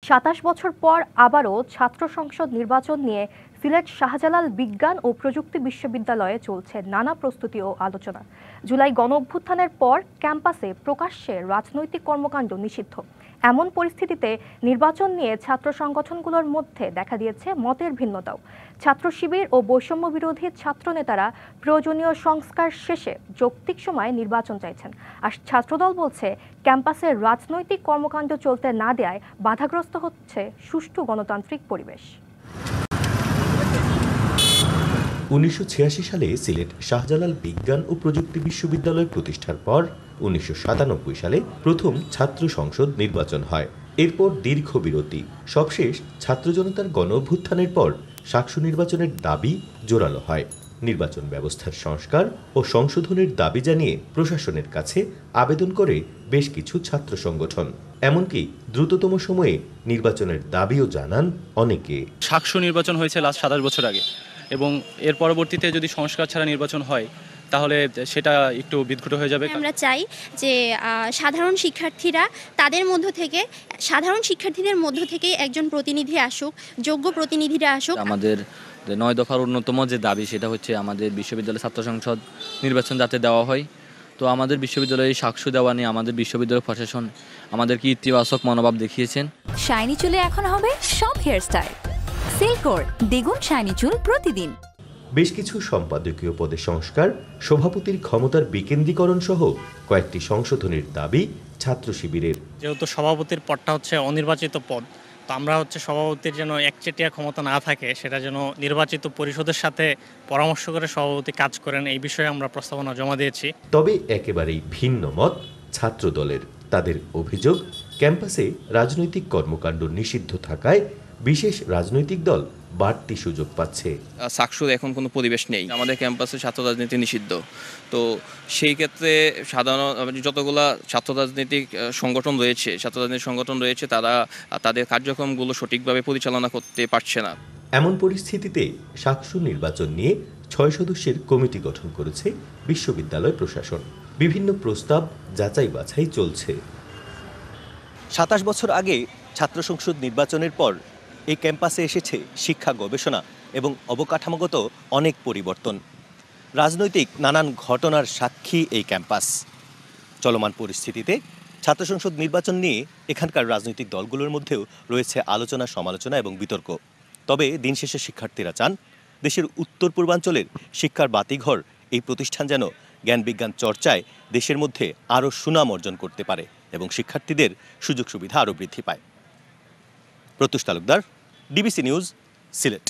২৭ বছর পর আবারও ছাত্র সংসদ নির্বাচন নিয়ে সিলেট শাহজালাল বিজ্ঞান ও প্রযুক্তি বিশ্ববিদ্যালয়ে চলছে নানা প্রস্তুতি ও আলোচনা। জুলাই গণঅভ্যুত্থানের পর ক্যাম্পাসে প্রকাশ্যে রাজনৈতিক কর্মকাণ্ড নিষিদ্ধ। এমন পরিস্থিতিতে নির্বাচন নিয়ে ছাত্র সংগঠনগুলোর মধ্যে দেখা দিয়েছে মতের ভিন্নতাও। ছাত্র শিবির ও বৈষম্য বিরোধী ছাত্রনেতারা প্রয়োজনীয় সংস্কার শেষে যৌক্তিক সময়ে নির্বাচন চাইছেন, আর ছাত্রদল বলছে ক্যাম্পাসে রাজনৈতিক কর্মকাণ্ড চলতে না দেয়ায় বাধাগ্রস্ত হচ্ছে সুষ্ঠু গণতান্ত্রিক পরিবেশ। ১৯৮৬ সালে সিলেট শাহজালাল বিজ্ঞান ও প্রযুক্তি বিশ্ববিদ্যালয় প্রতিষ্ঠার পর ১৯৯৭ সালে প্রথম ছাত্র সংসদ নির্বাচন হয়। এরপর দীর্ঘ বিরতি, সবশেষ ছাত্র জনতার গণঅভ্যুত্থানের পর সাকসু নির্বাচনের দাবি জোরালো হয়। নির্বাচন ব্যবস্থার সংস্কার ও সংশোধনের দাবি জানিয়ে প্রশাসনের কাছে আবেদন করে বেশ কিছু ছাত্র সংগঠন। এমনকি দ্রুততম সময়ে নির্বাচনের দাবিও জানান অনেকে। সাকসু নির্বাচন হয়েছে লাস্ট ২৭ বছর আগে, এবং এর পরবর্তীতে যদি সংস্কার ছাড়া নির্বাচন হয় তাহলে সেটা একটু বিদঘুট হয়ে যাবে। আমরা চাই যে সাধারণ শিক্ষার্থীদের মধ্য থেকে একজন প্রতিনিধি আসুক, যোগ্য প্রতিনিধিরা আসুক। আমাদের ৯ দফার অন্যতম যে দাবি সেটা হচ্ছে আমাদের বিশ্ববিদ্যালয় ছাত্র সংসদ নির্বাচন যাতে দেওয়া হয়। তো আমাদের বিশ্ববিদ্যালয়ে সাকসু দেওয়া নিয়ে আমাদের বিশ্ববিদ্যালয় প্রশাসন আমাদেরকে ইতিবাচক মনোভাব দেখিয়েছেন। শাইনি চুলে এখন হবে সব হেয়ারস্টাইল। সিল্কোর দ্বিগুণ শাইনি চুল প্রতিদিন। বেশ কিছু সম্পাদকীয় পদে সংস্কার, সভাপতির ক্ষমতার বিকেন্দ্রীকরণ সহ কয়েকটি সংশোধনের দাবি ছাত্র শিবিরের। যেহেতু সভাপতির পদটা হচ্ছে অনির্বাচিত পদ, তো আমরা সভাপতির যেন একচেটিয়া ক্ষমতা না থাকে, সেটা যেন নির্বাচিত পরিষদের সাথে পরামর্শ করে সভাপতি কাজ করেন, এই বিষয়ে আমরা প্রস্তাবনা জমা দিয়েছি। তবে একেবারেই ভিন্ন মত ছাত্র দলের। তাদের অভিযোগ, ক্যাম্পাসে রাজনৈতিক কর্মকাণ্ড নিষিদ্ধ থাকায় বিশেষ রাজনৈতিক দল বাড়তি সুযোগ পাচ্ছে। সাকসুর এখন কোনো পরিবেশ নেই, আমাদের ক্যাম্পাসে ছাত্র রাজনীতি নিষিদ্ধ। তো সেই ক্ষেত্রে সাধারণ যতগুলা ছাত্র রাজনৈতিক সংগঠন রয়েছে তারা তাদের কার্যক্রমগুলো সঠিকভাবে পরিচালনা করতে পারছে না। এমন পরিস্থিতিতে সাকসু নির্বাচন নিয়ে ৬ সদস্যের কমিটি গঠন করেছে বিশ্ববিদ্যালয় প্রশাসন। বিভিন্ন প্রস্তাব যাচাই বাছাই চলছে। ২৭ বছর আগে ছাত্র সংসদ নির্বাচনের পর এই ক্যাম্পাসে এসেছে শিক্ষা গবেষণা এবং অবকাঠামোগত অনেক পরিবর্তন। রাজনৈতিক নানান ঘটনার সাক্ষী এই ক্যাম্পাস। চলমান পরিস্থিতিতে ছাত্র সংসদ নির্বাচন নিয়ে এখানকার রাজনৈতিক দলগুলোর মধ্যেও রয়েছে আলোচনা, সমালোচনা এবং বিতর্ক। তবে দিন শেষে শিক্ষার্থীরা চান দেশের উত্তর পূর্বাঞ্চলের শিক্ষার বাতিঘর এই প্রতিষ্ঠান যেন জ্ঞান বিজ্ঞান চর্চায় দেশের মধ্যে আরও সুনাম অর্জন করতে পারে এবং শিক্ষার্থীদের সুযোগ সুবিধা আরও বৃদ্ধি পায়। প্রত্যুষ তালুকদার, ডিবিসি নিউজ, সিলেট।